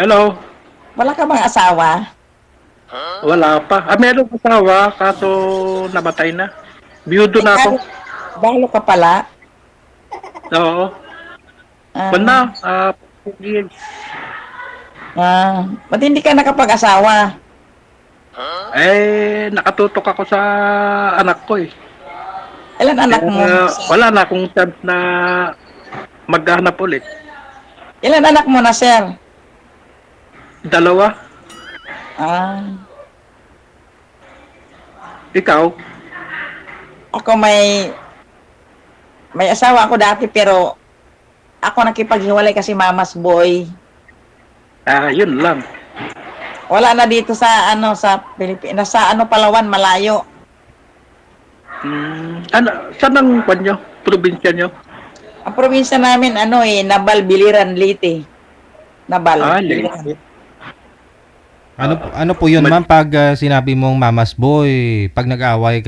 Hello? Wala ka bang asawa? Wala pa. Meron asawa, kaso namatay na. Biyudo Ay, na ako. dahil ka pala. Oo. Ah, Wala, 4 years. ba't hindi ka nakapag-asawa? Nakatutok ako sa anak ko eh. Ilan anak Kaya mo, sir? wala na akong chance na maghanap ulit. Ilan anak mo na, sir? Dalawa. Ah, Ikaw? ako may asawa ako dati pero ako nakipaghiwalay kasi mama's boy. Yun lang. Wala na dito sa sa Pilipinas, sa Palawan, malayo. Saan ang kwan nyo? Probinsya nyo? Ang probinsya namin Nabal, Biliran, Leyte. Nabal, Biliran. Leyte. Ano po yun, Mad- ma'am, pag sinabi mong mama's boy, pag nag-away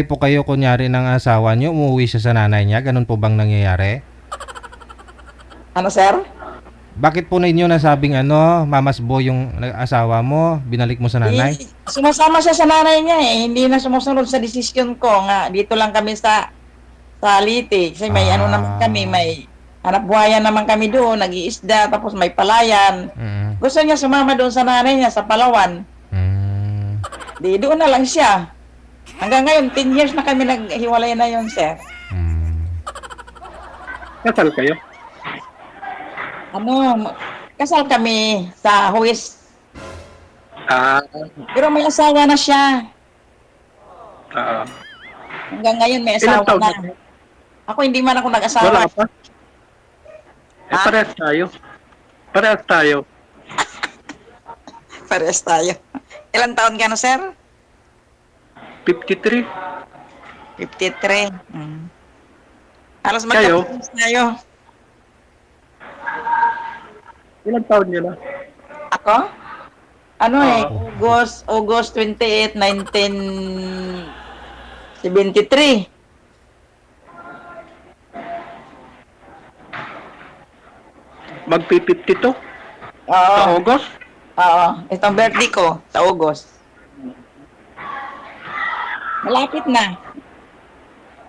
po kayo kunyari ng asawa niyo, umuwi siya sa nanay niya, ganun po bang nangyayari? Ano, sir? Bakit po ninyo nasabing mama's boy yung asawa mo, binalik mo sa nanay? Sumasama siya sa nanay niya eh. Hindi na sumusunod sa desisyon ko nga. Dito lang kami sa Leyte. Kasi may naman kami, Ah, may hanap buhayan naman kami doon, nag-iisda, tapos may palayan. mm, Gusto niya sumama doon sa nanay niya, sa Palawan. mm. Di doon na lang siya. Hanggang ngayon, 10 years na kami naghiwalay na yun, sir. Mm. Kasal kayo? Ano, kasal kami sa Huwis. Ah, Pero may asawa na siya. ah. Hanggang ngayon, may Ilang asawa taon na. na po? Ako hindi man ako nag-asawa. Wala pa? Ha? Parehas tayo. Parehas tayo. Pares tayo. Ilang taon ka na, sir? 53. 53. Halos Kayo? magkapatid tayo. Ilang taon nyo na? Ako? Oo. August 28, 1973. Magpi-52 Oo, sa August? oo. Itong birthday ko sa August. Malapit na.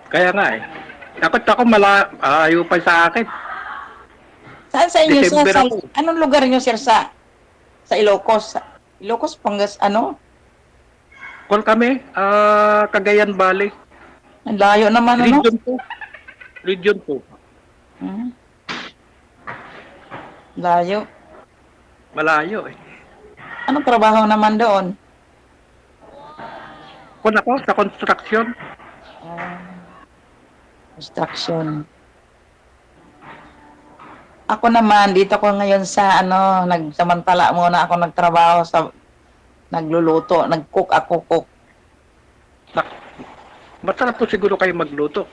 Kaya nga eh. Dapat ako ayaw pa sa akin. Saan sa inyo, sir? December ako. Anong lugar niyo, sir, sa Ilocos? Ilocos, Pangas, Call kami, Cagayan Valley. Ang layo naman, Region 2. Region 2. Hmm, layo. Malayo eh. Anong trabaho naman doon? Kung ako sa construction, Ah, construction. Ako naman, dito ko ngayon sa nagsamantala muna ako nagtrabaho sa nagluluto, nag-cook ako, cook. nak- masarap po siguro kayo magluto.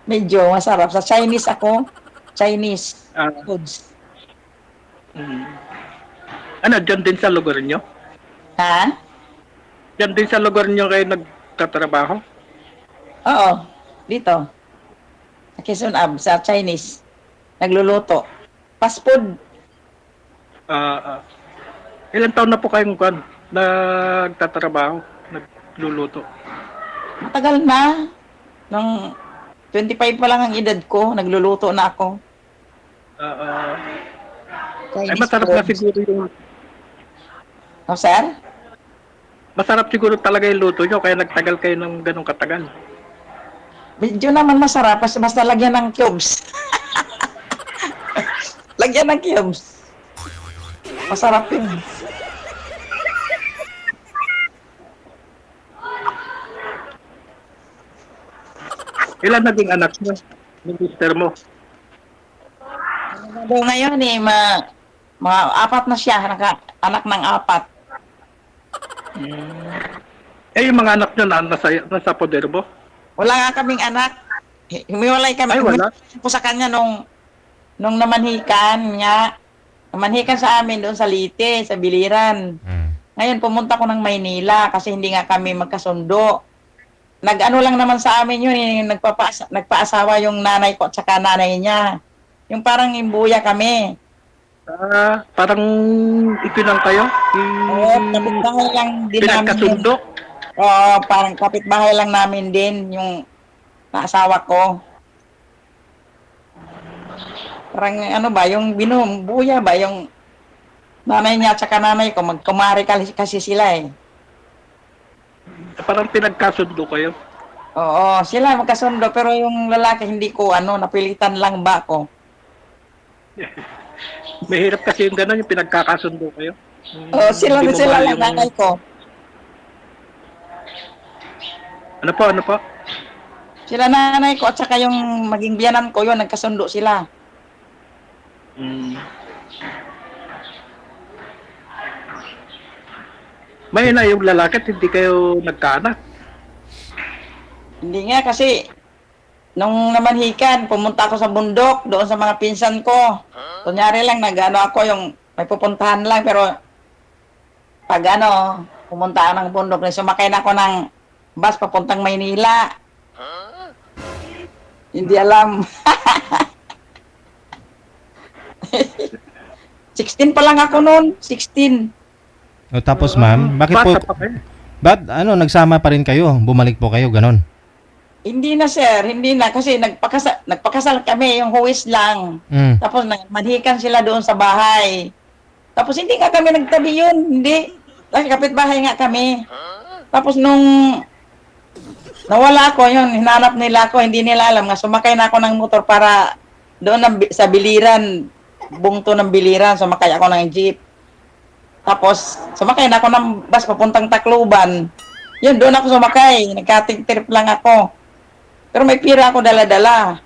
Medyo masarap. Sa Chinese ako, Chinese Ah, foods. mm. Dyan din sa lugar nyo? Ha? Dyan din sa lugar nyo kayo nagtatrabaho? Oo, dito. Sa Quezon Ab, sa Chinese. Nagluluto. Fast food. Ah, ilang taon na po kayong nagtatrabaho, nagluluto? Matagal na. Nung 25 pa lang ang edad ko, nagluluto na ako. Ah, ah, Chinese masarap na food. siguro yung No, sir? masarap siguro talaga yung luto nyo kaya nagtagal kayo ng ganong katagal. Medyo naman masarap. Basta lagyan ng cubes. Lagyan ng cubes. Masarap yun. Ilan naging anak nyo? Ng sister mo? Ano ngayon mga apat na siya, anak ng apat. Yung mga anak nyo nasa poder mo? Wala nga kaming anak. Humiwalay kami. Ay, wala. Humiwalay po sa kanya nung namanhikan niya. Namanhikan sa amin doon sa Leyte, sa Biliran. Mm. Ngayon, pumunta ko ng Maynila kasi hindi nga kami magkasundo. Nag-ano lang naman sa amin yun, nagpaasawa yung nanay ko at saka nanay niya. Yung parang imbuya kami. Parang ipinang kayo? Oo, kapitbahay lang din namin yun. Pinagkasundo? Oo, parang kapitbahay lang namin din yung naasawa ko. Parang ano ba, yung binubuya ba, yung nanay niya at saka nanay ko, magkumari kasi sila eh. Parang pinagkasundo kayo? Oo, sila magkasundo, pero yung lalaki hindi ko, ano, napilitan lang ba ako. Mahirap kasi yung gano'n, yung pinagkakasundo kayo. Oo, sila Hindi na mo sila mahal lang, yung... nanay ko. Ano po, ano po? Sila nanay ko at saka yung maging biyanan ko, yun, nagkasundo sila. Hmm. May na yung lalaki at hindi kayo nagkaanak. Hindi nga kasi, nung namanhikan, pumunta ako sa bundok, doon sa mga pinsan ko. Kunyari lang, nag-ano ako, yung may pupuntahan lang, pero pag ano, pumunta ako ng bundok, sumakay na ako ng bus papuntang Maynila. Hindi alam. 16 pa lang ako noon, 16. O tapos ma'am, bakit po, Bata pa kayo. nagsama pa rin kayo? Bumalik po kayo, ganon. Hindi na sir, hindi na kasi nagpakasal kami, yung huwis lang. Mm. Tapos manhikan sila doon sa bahay. Tapos hindi nga kami nagtabi yun, hindi. Kasi kapitbahay nga kami. Tapos nung nawala ako, yun, hinanap nila ako, hindi nila alam nga, sumakay na ako ng motor para doon sa biliran, bungto ng biliran, sumakay ako ng jeep. Tapos, sumakay na ako ng bus papuntang Tacloban. Yun, doon ako sumakay, nagkating trip lang ako. Pero may pira ako dala-dala.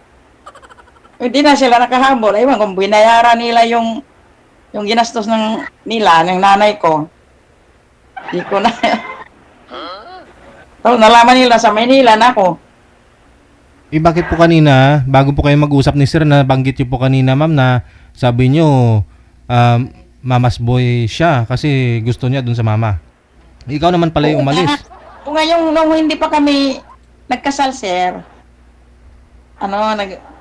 Hindi na sila nakahabol. Ayun, kung binayaran nila yung ginastos nila, ng nanay ko, hindi ko na. Tapos nalaman nila sa Maynila na ako. Eh bakit po kanina, bago po kayo mag-usap ni sir, nabanggit niyo po kanina ma'am na sabi niyo mamas boy siya kasi gusto niya dun sa mama. Ikaw naman pala yung umalis. Kung ngayon, nung hindi pa kami nagkasal, sir,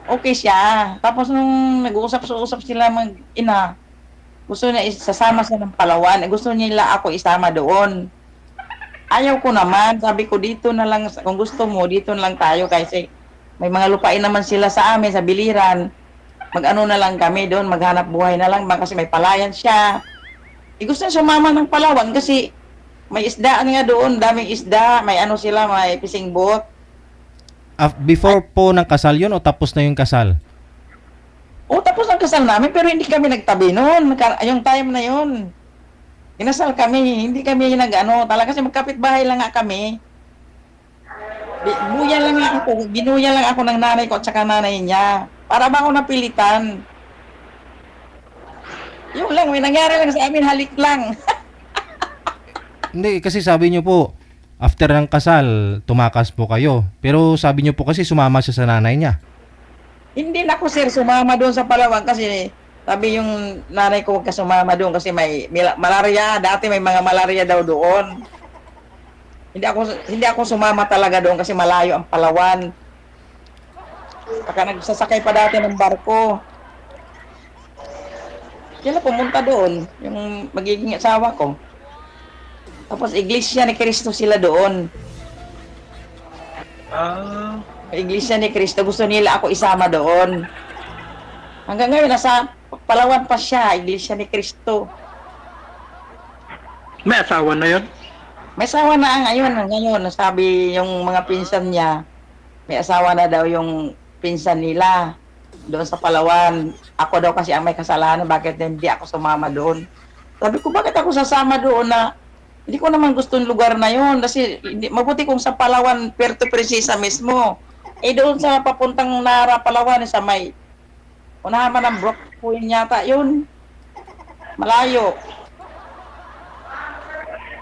okay siya. Tapos nung nag-uusap-usap sila mag-ina, gusto niya isasama siya ng Palawan. Gusto nila ako isama doon. Ayaw ko naman. Sabi ko, dito na lang, kung gusto mo, dito na lang tayo kasi may mga lupain naman sila sa amin, sa biliran. Mag-ano na lang kami doon, maghanap buhay na lang ba kasi may palayan siya. Gusto niya sumama ng Palawan kasi may isdaan nga doon, daming isda, may ano sila, may fishing boat. Before po ng kasal yun o tapos na yung kasal? O tapos ang kasal namin pero hindi kami nagtabi noon. Yung time na yun. Inasal kami, hindi kami talaga kasi magkapit-bahay lang nga kami. Buya lang nga ako, binuya lang ako ng nanay ko at saka nanay niya. Para ba ako napilitan? Yung lang, may nangyari lang sa amin, halik lang. Hindi, kasi sabi niyo po, after ng kasal, tumakas po kayo. Pero sabi niyo po kasi sumama siya sa nanay niya. Hindi na ako sir sumama doon sa Palawan kasi sabi yung nanay ko huwag ka sumama doon kasi may malaria. Dati may mga malaria daw doon. Hindi ako sumama talaga doon kasi malayo ang Palawan. Baka nagsasakay pa dati ng barko. Kaya pumunta doon, yung magiging asawa ko. Tapos Iglesia ni Cristo sila doon. Iglesia ni Cristo, gusto nila ako isama doon. Hanggang ngayon, nasa Palawan pa siya, Iglesia ni Cristo. May asawa na yun? May asawa na ngayon, sabi yung mga pinsan niya, may asawa na daw yung pinsan nila doon sa Palawan. Ako daw kasi ang may kasalanan, bakit hindi ako sumama doon? Sabi ko, bakit ako sasama doon na hindi ko naman gusto yung lugar na yun kasi mabuti kung sa Palawan, Puerto Princesa mismo. Doon sa papuntang Nara, Palawan, sa may unahan man ng Brook Point yata, yun. Malayo.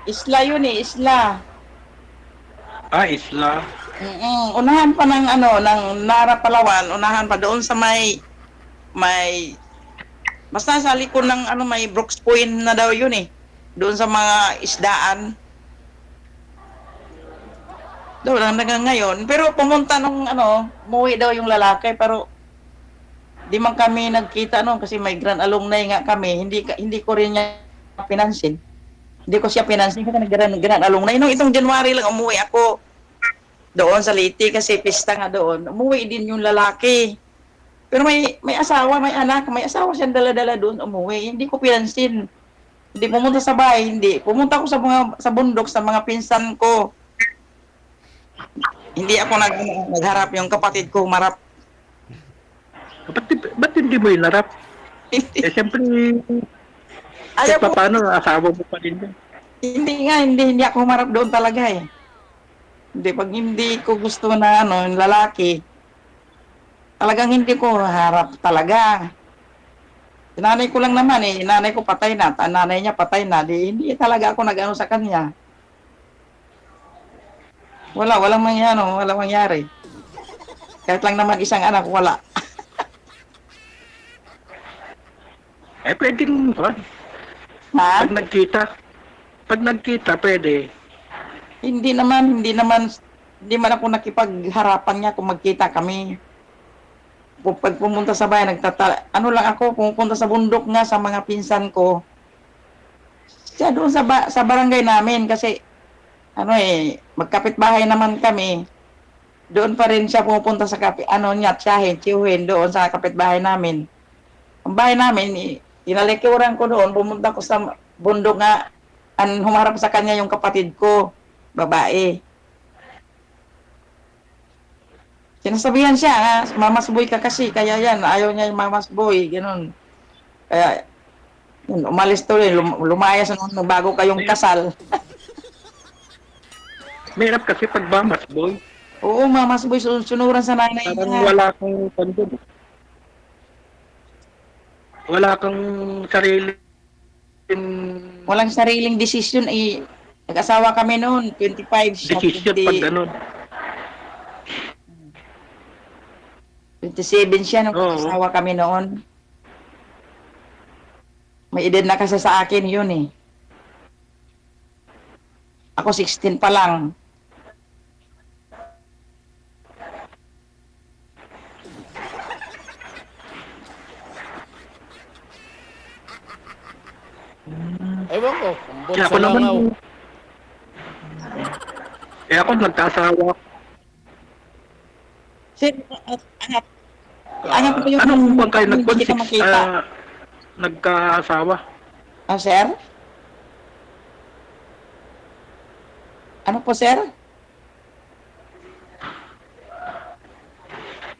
Isla yun isla. Isla. Unahan pa ng ng Nara, Palawan, unahan pa doon sa may basta sa likod ng may Brooks Point na daw yun eh. Doon sa mga isdaan. Doon lang hanggang ngayon. Pero pumunta nung umuwi daw yung lalaki pero di man kami nagkita noon kasi may grand alumni nga kami. Hindi ko rin niya pinansin. Hindi ko siya pinansin kasi grand alumni. Nung itong January lang umuwi ako doon sa Leyte kasi pista nga doon. Umuwi din yung lalaki. Pero may asawa, may anak, may asawa siyang dala-dala doon umuwi. Hindi ko pinansin. Hindi pumunta sa bahay, hindi. Pumunta ako sa bundok sa mga pinsan ko. Hindi ako nagharap yung kapatid ko humarap. Ba't hindi mo inarap? Eh, siyempre, Ayaw ko, paano, asawa mo pa din yun. hindi ako humarap doon talaga eh. Hindi, pag hindi ko gusto na yung lalaki, talagang hindi ko harap talaga. Nanay ko lang naman eh, nanay ko patay na, nanay niya patay na, hindi talaga ako nag-ano sa kanya. Walang mangyari. Kahit lang naman isang anak, wala. Eh, pwede rin ba? Ha? Pag nagkita, pwede. Hindi man ako nakipagharapan niya kung magkita kami. Pag pumunta sa bahay, lang ako, pumunta sa bundok nga sa mga pinsan ko. Siya doon sa barangay namin kasi, magkapit-bahay naman kami. Doon pa rin siya pupunta sa tiyuhin doon sa kapit-bahay namin. Ang bahay namin, inalikuran ko doon, pumunta ko sa bundok nga, humarap sa kanya yung kapatid ko, babae. Sinasabihan siya, mamasboy ka kasi, kaya yan, ayaw niya yung mamasboy, gano'n. Kaya, yun, umalis to rin, lumayas nung bago kayong kasal. Mahirap kasi pag mamas, boy. Oo, mamasboy, sunuran sa nanay Parang niya. wala kang sarili. Walang sariling desisyon, nag-asawa kami noon, 25 siya, Decision pag ganun. 27 siya nung Oo. nag-asawa kami noon. May edad na kasi sa akin yun eh. Ako 16 pa lang. Ewan ko, kung Kaya sa ako naman, langaw. ako nagkasawa. Sir, angat pa yung Anong bang kayo hindi kita makita. nagkaasawa? Sir? Ano po, sir?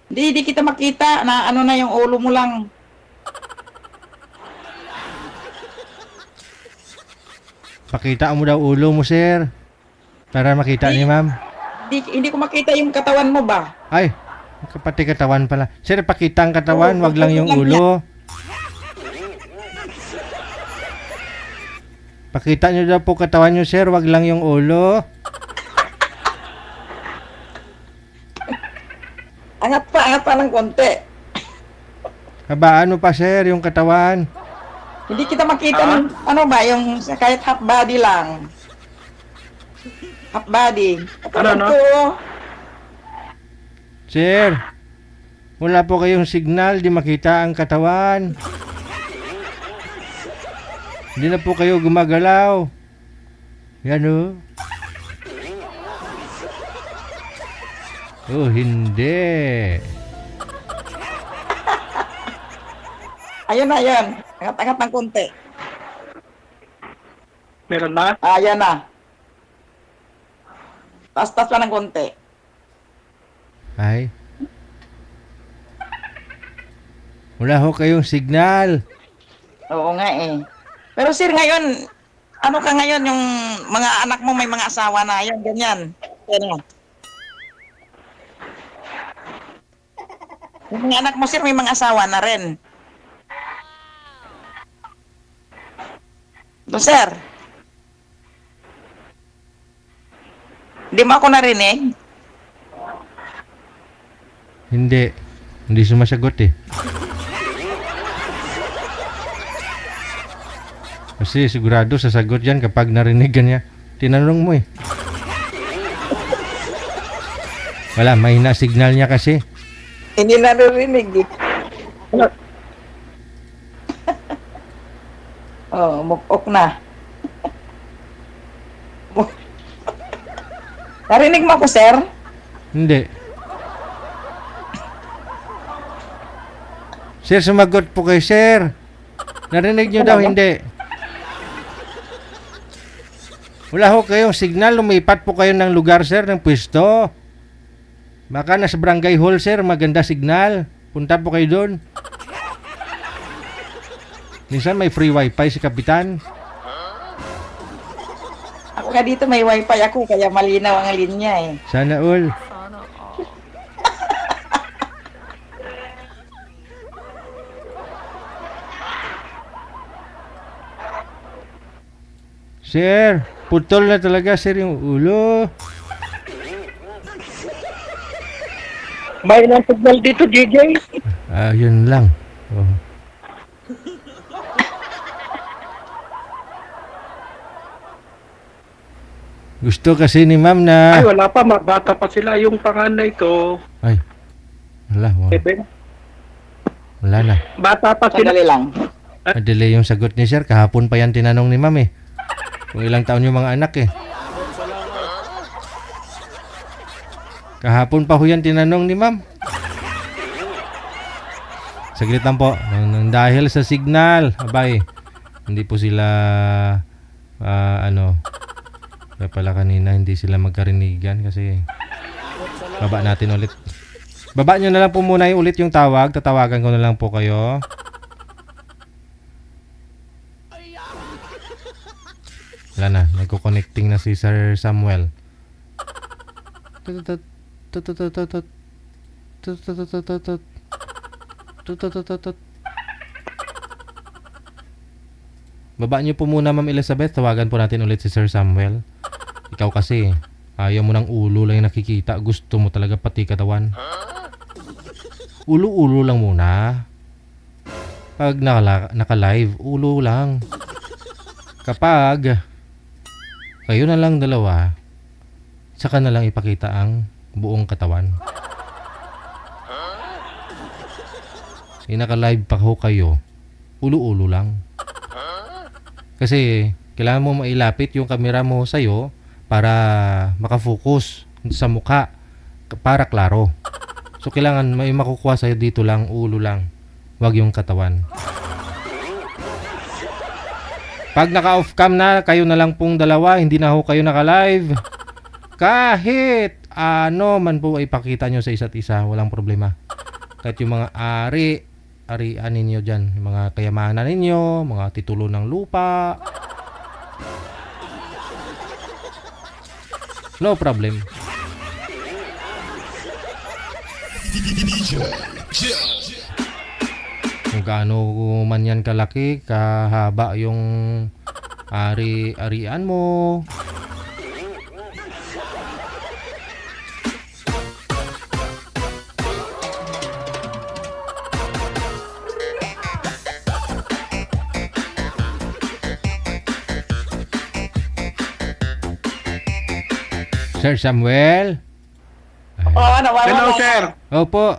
Hindi kita makita na na yung ulo mo lang. Pakita mo daw ulo mo, sir. Para makita ni ma'am. Hindi ko makita yung katawan mo ba? Ay, pati katawan pala. Sir, pakita ang katawan, Oo, wag lang yung lang ulo. Pakita nyo daw po katawan nyo, sir, wag lang yung ulo. Angat pa ng konti. Habaan mo pa, sir, yung katawan. Hindi kita makita ng yung kahit half body lang. Half body. Ano? Sir, wala po kayong signal, di makita ang katawan. Hindi na po kayo gumagalaw. Yan o. Oh, hindi. Ayun na, yan. Angat ng konti. Meron na? Ayan na. Tas pa ng konti. Ay. Wala ho kayong signal. Oo nga eh. Pero sir, ngayon, ano ka ngayon yung mga anak mo may mga asawa na, yan, ganyan. Ano? Yung mga anak mo sir may mga asawa na rin. No, sir. Hindi mo ako narinig? Hindi. Hindi sumasagot eh. Kasi sigurado sasagot yan kapag narinig ka niya. Tinanong mo eh. Wala, mahina signal niya kasi. Hindi naririnig eh. Oh, mukok na. Narinig mo ako, sir? Hindi. Sir, sumagot po kay sir. Narinig nyo daw, hindi. Wala ho kayong signal, lumipat po kayo ng lugar, sir, ng pwesto. Baka nasa barangay hall, sir, maganda signal. Punta po kayo doon. Minsan may free wifi si Kapitan. Ako nga dito may wifi ako, kaya malinaw ang linya eh. Sana all. Sir, putol na talaga, sir, yung ulo. May ng signal dito, JJ. Yun lang. Oh. Gusto kasi ni ma'am na... Ay, wala pa. Bata pa sila. Yung panganay ko, Ay. Wala. 7. Wala na. Bata pa sila. Sandali lang. Madelay yung sagot ni sir. Kahapon pa yan tinanong ni ma'am eh. Kung ilang taon yung mga anak eh. Kahapon pa ho yan tinanong ni ma'am. Saglit lang po. Dahil sa signal. Abay. Hindi po sila... Kaya pala kanina hindi sila magkarinigan kasi... Baba natin ulit. Baba nyo na lang po muna ulit yung tawag. Tatawagan ko na lang po kayo. Wala na. Nagko-connecting na si Sir Samuel. Baba nyo po muna, Ma'am Elizabeth. Tawagan po natin ulit si Sir Samuel. Ikaw kasi, ayaw mo ng ulo lang yung nakikita. Gusto mo talaga pati katawan. Ulo-ulo lang muna. Pag naka-live, ulo lang. Kapag kayo na lang dalawa, saka na lang ipakita ang buong katawan. Naka-live pa ho kayo, ulo-ulo lang. Kasi kailangan mo mailapit yung camera mo sa'yo para makafocus sa mukha para klaro. So kailangan may makukuha sa'yo dito lang, ulo lang. Wag yung katawan. Pag naka-off cam na, kayo na lang pong dalawa, hindi na ho kayo naka-live. Kahit ano man po ipakita nyo sa isa't isa, walang problema. Kahit yung mga arian ninyo dyan, yung mga kayamanan ninyo, mga titulo ng lupa. No problem. Kung gaano man yan kalaki, kahaba yung arian mo. Sir Samuel? Oo, nawawala. Hello, sir. Opo.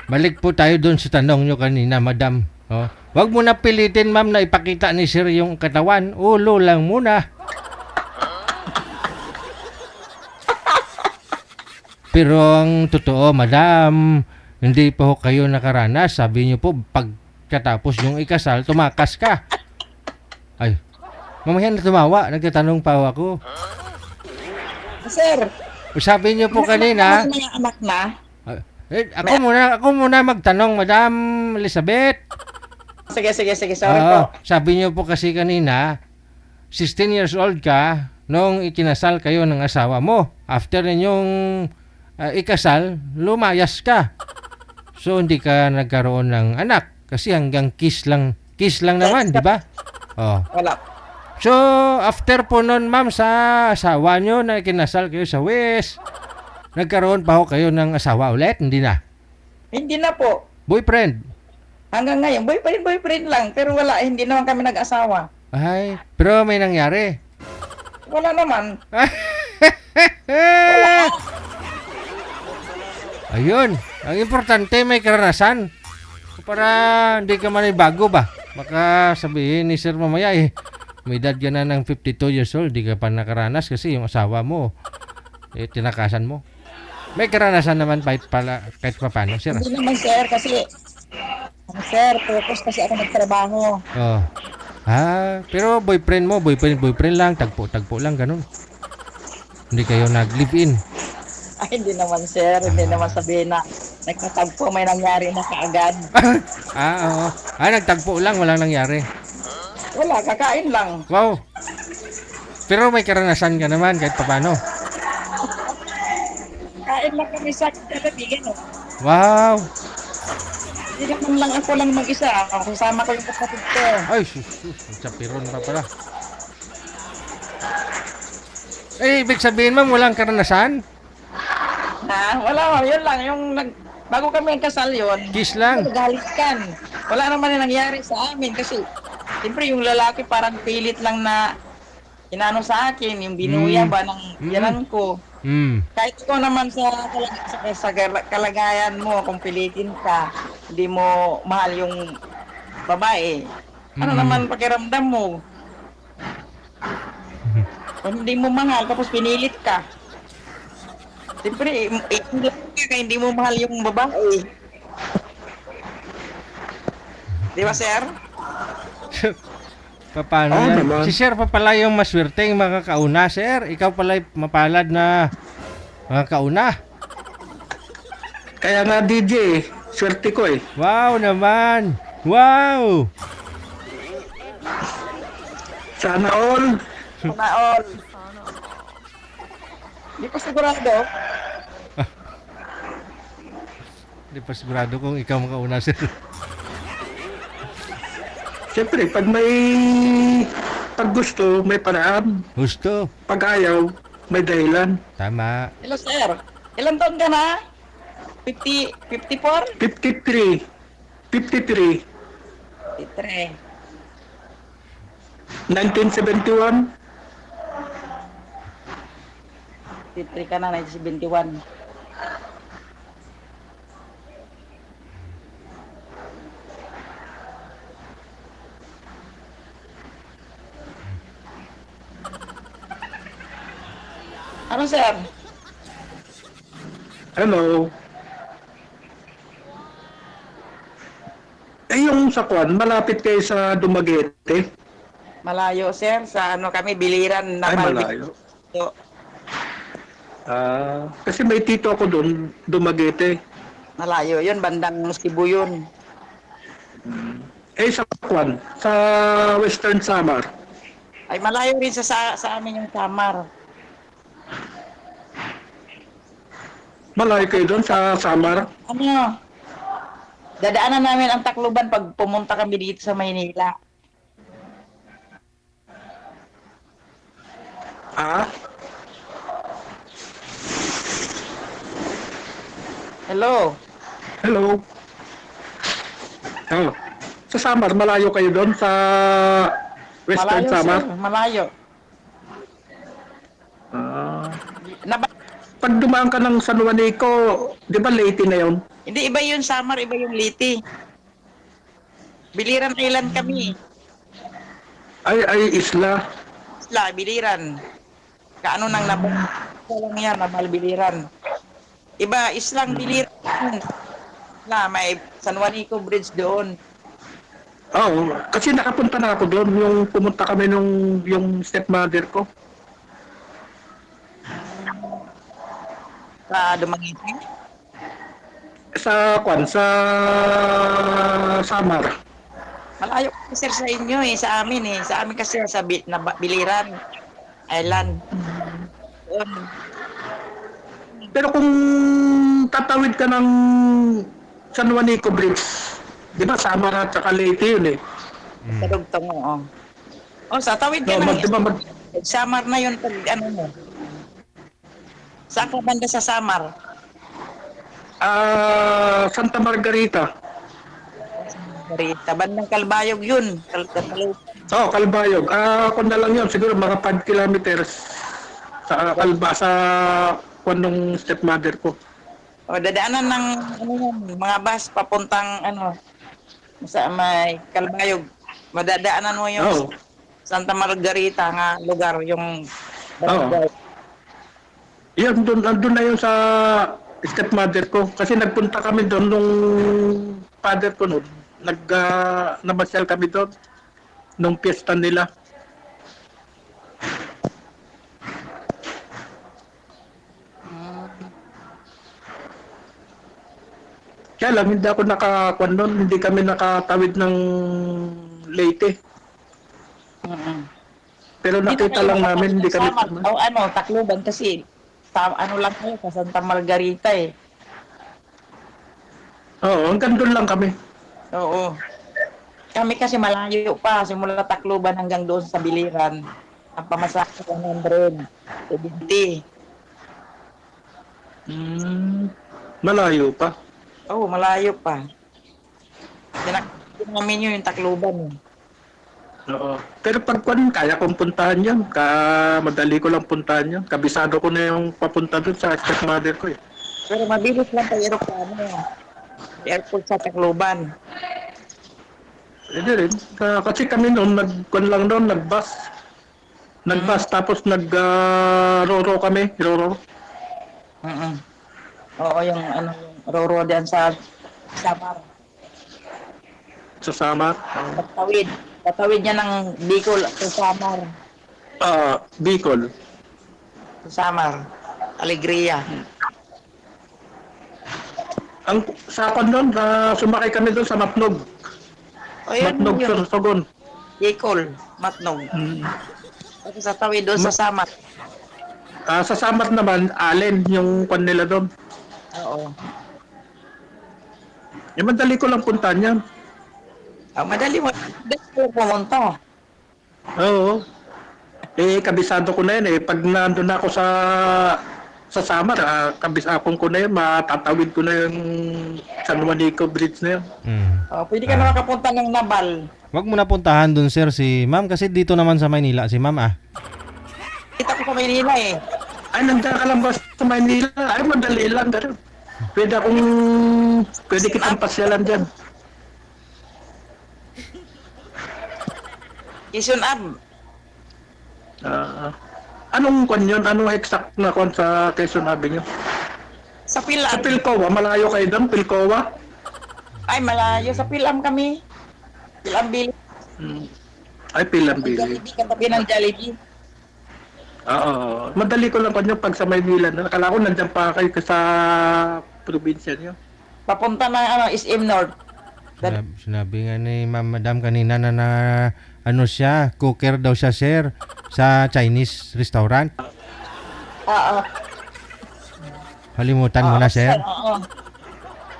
Balik po tayo doon sa tanong nyo kanina, madam. Oh. Wag mo na pilitin, ma'am, na ipakita ni sir yung katawan. Ulo lang muna. Pero ang totoo, madam, hindi pa ho kayo nakaranas. Sabi nyo po, pagkatapos yung ikasal, tumakas ka. Ay, mamaya na tumawa. Nagtatanong pa ako. Sir, Sabi nyo po kanina... mas mga anak na. Ako muna magtanong, Madam Elizabeth. Sige, sorry po. Sabi niyo po kasi kanina, 16 years old ka nung ikinasal kayo ng asawa mo. After ninyong ikasal, lumayas ka. So hindi ka nagkaroon ng anak kasi hanggang kiss lang naman, di ba? Oh. Wala. So after po nun, ma'am, sa asawa nyo na ikinasal kayo sa West, nagkaroon pa ho kayo ng asawa ulit? Hindi na. Hindi na po. Boyfriend? Hanggang ngayon, boyfriend lang. Pero wala, hindi naman kami nag-asawa. Ay, pero may nangyari. Wala naman. Ayun, ang importante may karanasan. Para hindi ka bago ba? Baka sabihin ni sir mamaya may edad ka na ng 52 years old, di ka pa nakaranas kasi yung asawa mo, tinakasan mo. May karanasan naman kahit pa paano, sir. Hindi naman sir, kasi sir, focus kasi ako nagtrabaho. Oh. Pero boyfriend lang, tagpo lang, ganun. Hindi kayo nag-live-in. Ay, hindi naman sir, hindi naman sabihin na nagkatagpo, may nangyari na kaagad. Oo. Nagtagpo lang, walang nangyari. Wala, kakain lang. Wow. Pero may karanasan ka naman kahit paano. Kain lang kami sa kaibigan. Wow. Hindi naman lang ako lang mag-isa. Kasama ko yung kapatid ko. Ay, sus. Chapiron pa pala. Ibig sabihin ma'am, walang karanasan? Wala, yun lang. Bago kami kasal yun, Kiss lang. nagalikan. Wala naman na nangyari sa amin kasi siyempre yung lalaki parang pilit lang na inano sa akin, yung binuya ba ng yanan ko. Kahit ikaw naman sa kalagayan mo, kung pilitin ka, hindi mo mahal yung babae. Ano naman pakiramdam mo? Kung hindi mo mahal, tapos pinilit ka. Siyempre, hindi mo mahal yung babae. Di ba, sir? Paano Oo yan? naman. Si sir pa pala yung maswerteng makakauna, sir. Ikaw pala mapalad na makakauna. Kaya nga DJ, swerte ko eh. Wow naman. Wow. Sana all. Sana all. Di ko sigurado. Hindi pa sigurado kung ikaw makauna, sir. Siyempre, pag gusto, may paraan. Gusto. Pag ayaw, may dahilan. Tama. Hello, sir. Ilan taon ka na? 54? 53. 53. 53. 1971. 53 ka na, 1971. Ano, sir? Hello. Yung sa Kwan, malapit kayo sa Dumaguete. Malayo, sir. Sa ano kami, biliran na Ay, Malbi- malayo. So, Kasi may tito ako doon, Dumaguete. malayo. Yun, bandang Cebu yun. Sa Kwan, sa Western Samar. Ay, malayo rin sa amin yung Samar. Malayo kayo doon sa Samar. Ano? Dadaanan namin ang Tacloban pag pumunta kami dito sa Maynila. Ah? Hello? Hello? Sa Samar, malayo kayo doon sa Western Malayo, Samar? sir. Malayo. Naba- Pag dumaan ka ng San Juanico, di ba Leyte na yun? Hindi, iba yung Samar, iba yung Liti. Biliran Island kami. Ay, isla. Isla, Biliran. Kaano nang nabal lang yan, nabal Biliran. Iba, Islang Biliran. May San Juanico Bridge doon. Oo, kasi nakapunta na ako doon yung pumunta kami yung stepmother ko. Sa Dumaguete. Sa Samar. Malayo kasi sir sa inyo sa amin Sa amin kasi sa Biliran Island. Doon. Pero kung tatawid ka ng San Juanico Bridge, di ba Samar at saka Leyte yun eh. Sa dugtong mo, sa tawid ka No, ng di ba Samar na yun pag ano mo. Saan ka banda sa Samar? Santa Margarita. Marita, bandang Kalbayog yun. Calbayog. Kung na lang yun, siguro mga 5 kilometers sa kwan nung stepmother ko. O dadaanan ng mga bus papuntang Sa may Kalbayog. Madadaanan mo yung Oo. Santa Margarita nga lugar, yung Oo. barangay. Yun, doon na yun sa stepmother ko. Kasi nagpunta kami doon nung father ko noon. Namasyal kami doon nung piyesta nila. Mm. Kaya lang, hindi ako nakakuan doon. Hindi kami nakatawid ng Leyte. Mm. Pero Dito nakita kayo lang makatawid namin, hindi ng kami Samar tama. o ano, Tacloban kasi ano lang kayo sa Santa Margarita eh. Oo, hanggang doon lang kami. Oo. Kami kasi malayo pa simula Tacloban hanggang doon sa Biliran. Ang pamasahe 100, 70. Hmm, malayo pa. Oo, malayo pa. Tinakbo namin yun yung Tacloban eh. Oo. Pero pag kuan, kaya kong puntahan yan. Madali ko lang puntahan yan. Kabisado ko na yung papunta doon sa stepmother ko eh. Pero mabilis lang tayo aeroplano. Airport sa Tacloban. Hindi rin. Kasi kami noon, nag-kuan lang doon, nag-bus. Mm. Nag-bus tapos nag-roro kami. Roro. Mm. Oo, yung ano yung Roro diyan sa Samar. Sa Samar. Patawid. Patawid niya ng Bicol sa Samar. Bicol. Sa Samar. Alegria. Ang sa kuan doon, sumakay kami doon sa Matnog. O yun Matnog, yun. Sorsogon. Bicol. Matnog. Hmm. Tapos sa tawid doon sa Ma- Samar. sa Samar naman, Allen, yung kuan nila doon. Oo. Yung madali ko lang puntahan yan. Madali mo. Madali mo pumunta. Oo. Kabisado ko na yan eh. Pag nandun ako sa Samar, kabisapon ko na yan. Matatawid ko na yung San Juanico Bridge na yan. Mm. Pwede ka na makapunta ng Nabal. Wag mo na puntahan dun, sir, si ma'am. Kasi dito naman sa Maynila, si ma'am Kita ko sa Maynila eh. Ay, nandiyan ka lang ba sa Manila? Ay, madali lang. Pero pwede kitang pasyalan dyan. Quezon Ab. Anong kwan yun? Anong exact na kwan sa Quezon Avenue? Sa Sa Pilam. Pilcoa, malayo kayo doon, Pilcoa? Ay, malayo. Sa Pilam kami. Pilam Bill. Hmm. Ay, Pilambili. Jollibee, katabi ng Jollibee. Oo. Madali ko lang kanya pag sa Maynila. Nakala ko nandiyan pa kayo sa probinsya niyo. Papunta na SM North. Sinabi nga ni ma'am madam kanina na ano siya, cooker daw siya, sir, sa Chinese restaurant. Oo. Halimutan mo na, sir. Oo.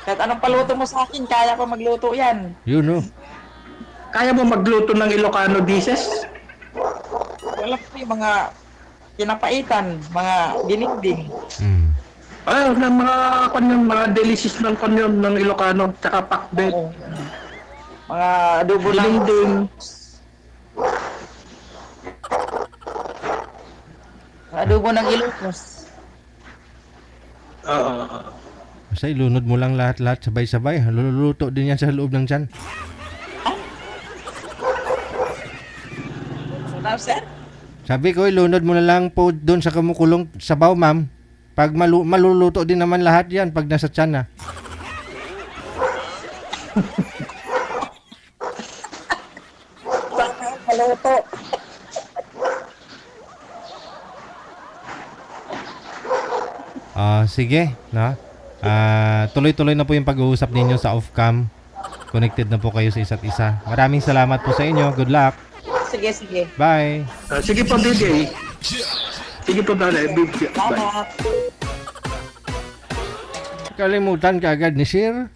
Kahit anong paluto mo sa akin, kaya ko magluto yan. Yun, no. Kaya mo magluto ng Ilocano dishes? Wala ko yung mga kinapaitan, mga dinigdig. Mm. Ay, ng mga delicious ng kanyon ng Ilocano, tsaka pakbet, Oo. Mga adobo ng dinding. adobo ng Ilocos. Oo. Basta ilunod mo lang lahat-lahat sabay-sabay. Luluto din yan sa loob ng tiyan. Now, sir? Sabi ko, ilunod mo na lang po doon sa kumukulong sabaw, ma'am. Pag maluluto din naman lahat yan pag nasa tiyan na. Maluto. Sige, no? Tuloy-tuloy na po yung pag-uusap ninyo sa off-cam. Connected na po kayo sa isa't isa. Maraming salamat po sa inyo. Good luck. Sige, sige. Bye. Sige po, DJ. Sige po, Dale. Bye. Salamat. Kalimutan ka agad ni Sir.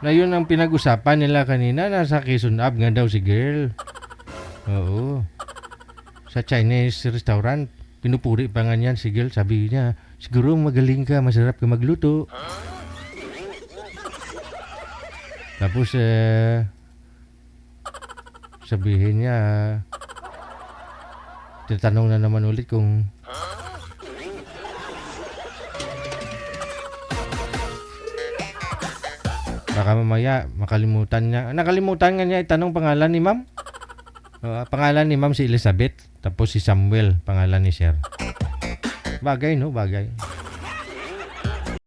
Na yun ang pinag-usapan nila kanina. Nasa Quezon Ab nga daw si girl. Oo. Sa Chinese restaurant. Pinupuri pa nga niyan si girl. Sabi niya, siguro magaling ka, masarap ka magluto. Tapos sabihin niya, tinatanong na naman ulit kung Baka mamaya makalimutan niya. Nakalimutan nga niya itanong pangalan ni ma'am. Pangalan ni ma'am si Elizabeth. Tapos si Samuel, pangalan ni sir. Bagay, no? Bagay.